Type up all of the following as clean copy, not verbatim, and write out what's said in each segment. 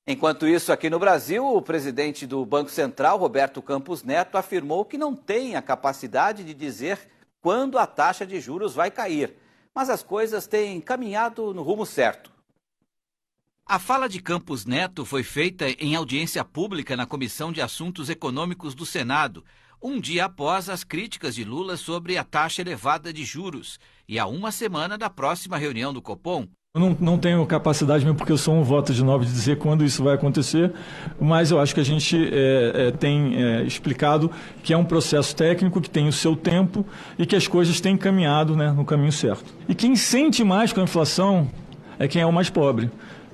Enquanto isso, aqui no Brasil, o presidente do Banco Central, Roberto Campos Neto, afirmou que não tem a capacidade de dizer quando a taxa de juros vai cair, mas as coisas têm caminhado no rumo certo. A fala de Campos Neto foi feita em audiência pública na Comissão de Assuntos Econômicos do Senado, um dia após as críticas de Lula sobre a taxa elevada de juros e a uma semana da próxima reunião do Copom. Eu não tenho capacidade, mesmo porque eu sou um voto de 9, de dizer quando isso vai acontecer, mas eu acho que a gente tem explicado que é um processo técnico, que tem o seu tempo e que as coisas têm caminhado, né, no caminho certo. E quem sente mais com a inflação é quem é o mais pobre,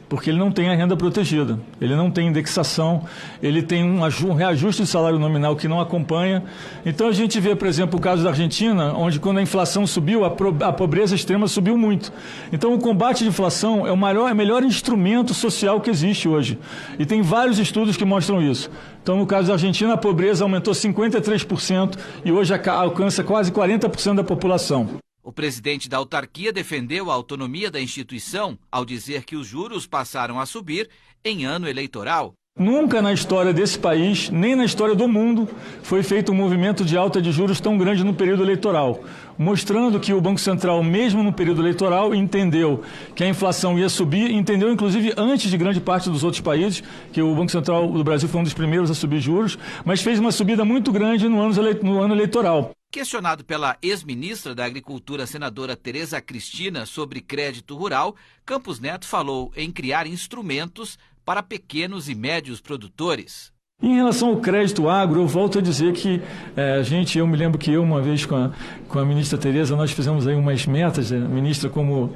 porque ele não tem a renda protegida, ele não tem indexação, ele tem um reajuste de salário nominal que não acompanha. Então a gente vê, por exemplo, o caso da Argentina, onde quando a inflação subiu, a pobreza extrema subiu muito. Então o combate à inflação é o melhor instrumento social que existe hoje. E tem vários estudos que mostram isso. Então no caso da Argentina, a pobreza aumentou 53% e hoje alcança quase 40% da população. O presidente da autarquia defendeu a autonomia da instituição ao dizer que os juros passaram a subir em ano eleitoral. Nunca na história desse país, nem na história do mundo, foi feito um movimento de alta de juros tão grande no período eleitoral, mostrando que o Banco Central, mesmo no período eleitoral, entendeu que a inflação ia subir, entendeu inclusive antes de grande parte dos outros países, que o Banco Central do Brasil foi um dos primeiros a subir juros, mas fez uma subida muito grande no ano eleitoral. Questionado pela ex-ministra da Agricultura, senadora Tereza Cristina, sobre crédito rural, Campos Neto falou em criar instrumentos para pequenos e médios produtores. Em relação ao crédito agro, eu volto a dizer que eu me lembro que uma vez com a ministra Tereza, nós fizemos aí umas metas, a ministra como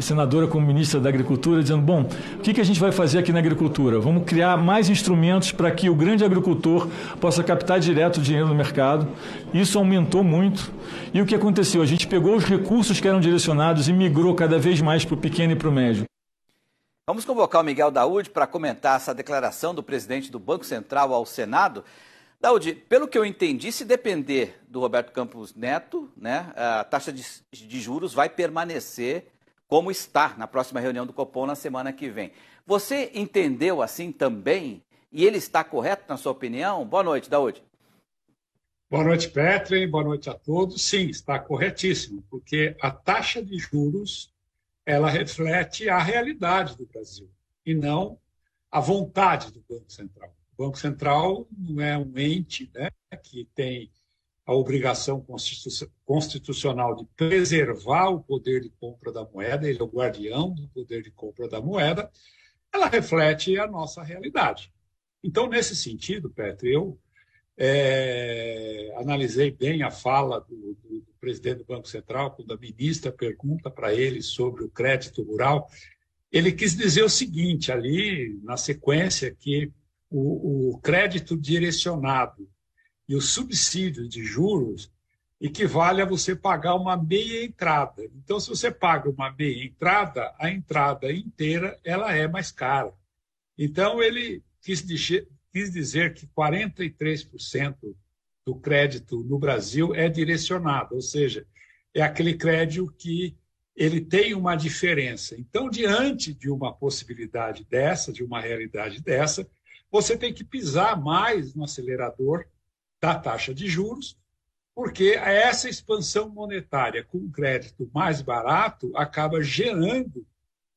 senadora, como ministra da Agricultura, dizendo, bom, o que a gente vai fazer aqui na agricultura? Vamos criar mais instrumentos para que o grande agricultor possa captar direto o dinheiro no mercado. Isso aumentou muito. E o que aconteceu? A gente pegou os recursos que eram direcionados e migrou cada vez mais para o pequeno e para o médio. Vamos convocar o Miguel Daoud para comentar essa declaração do presidente do Banco Central ao Senado. Daoud, pelo que eu entendi, se depender do Roberto Campos Neto, né, a taxa de juros vai permanecer como está na próxima reunião do Copom na semana que vem. Você entendeu assim também? E ele está correto na sua opinião? Boa noite, Daoud. Boa noite, Petri. Boa noite a todos. Sim, está corretíssimo, porque a taxa de juros ela reflete a realidade do Brasil e não a vontade do Banco Central. O Banco Central não é um ente, né, que tem a obrigação constitucional de preservar o poder de compra da moeda, ele é o guardião do poder de compra da moeda, ela reflete a nossa realidade. Então, nesse sentido, Petri, eu analisei bem a fala do presidente do Banco Central, quando a ministra pergunta para ele sobre o crédito rural. Ele quis dizer o seguinte, ali na sequência, que o crédito direcionado e o subsídio de juros equivale a você pagar uma meia entrada. Então, se você paga uma meia entrada, a entrada inteira ela é mais cara. Então, ele quis dizer que 43% do crédito no Brasil é direcionado, ou seja, é aquele crédito que ele tem uma diferença. Então, diante de uma possibilidade dessa, de uma realidade dessa, você tem que pisar mais no acelerador da taxa de juros, porque essa expansão monetária com crédito mais barato acaba gerando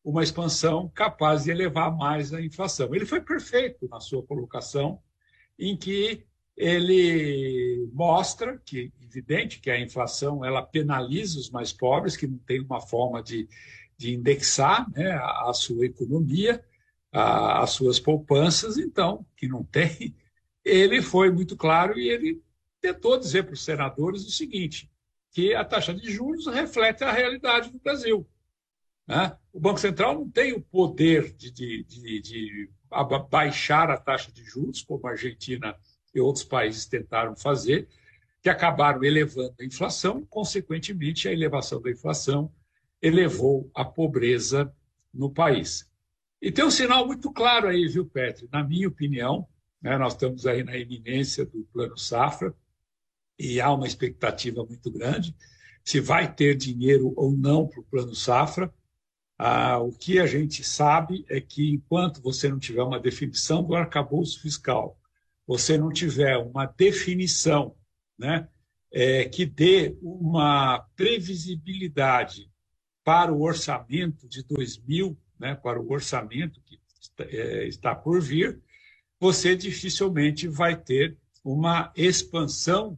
uma expansão capaz de elevar mais a inflação. Ele foi perfeito na sua colocação, em que ele mostra que, evidente, que a inflação ela penaliza os mais pobres, que não tem uma forma de indexar, né, a sua economia, as suas poupanças, então, que não tem. Ele foi muito claro e ele tentou dizer para os senadores o seguinte, que a taxa de juros reflete a realidade do Brasil. Né? O Banco Central não tem o poder de baixar a taxa de juros, como a Argentina e outros países tentaram fazer, que acabaram elevando a inflação, consequentemente, a elevação da inflação elevou a pobreza no país. E tem um sinal muito claro aí, viu, Petri? Na minha opinião, né, nós estamos aí na iminência do Plano Safra e há uma expectativa muito grande se vai ter dinheiro ou não para o Plano Safra. O que a gente sabe é que enquanto você não tiver uma definição do arcabouço fiscal, você não tiver uma definição, né, que dê uma previsibilidade para o orçamento de 2000, né, para o orçamento que está por vir, você dificilmente vai ter uma expansão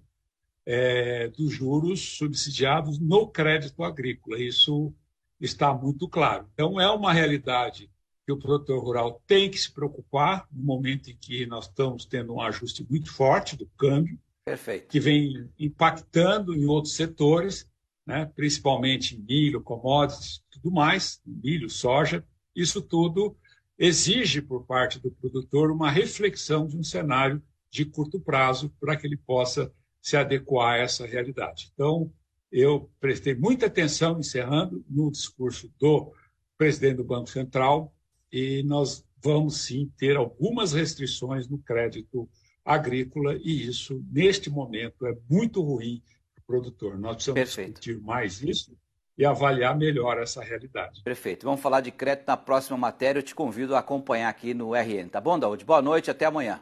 dos juros subsidiados no crédito agrícola. Isso está muito claro. Então, é uma realidade que o produtor rural tem que se preocupar no momento em que nós estamos tendo um ajuste muito forte do câmbio, Perfeito. que vem impactando em outros setores, né, principalmente em milho, commodities, tudo mais, milho, soja. Isso tudo exige por parte do produtor uma reflexão de um cenário de curto prazo para que ele possa se adequar a essa realidade. Então, eu prestei muita atenção, encerrando, no discurso do presidente do Banco Central, e nós vamos sim ter algumas restrições no crédito agrícola, e isso, neste momento, é muito ruim para o produtor. Nós precisamos discutir mais isso e avaliar melhor essa realidade. Perfeito. Vamos falar de crédito na próxima matéria. Eu te convido a acompanhar aqui no RN. Tá bom, Daúde? Boa noite, até amanhã.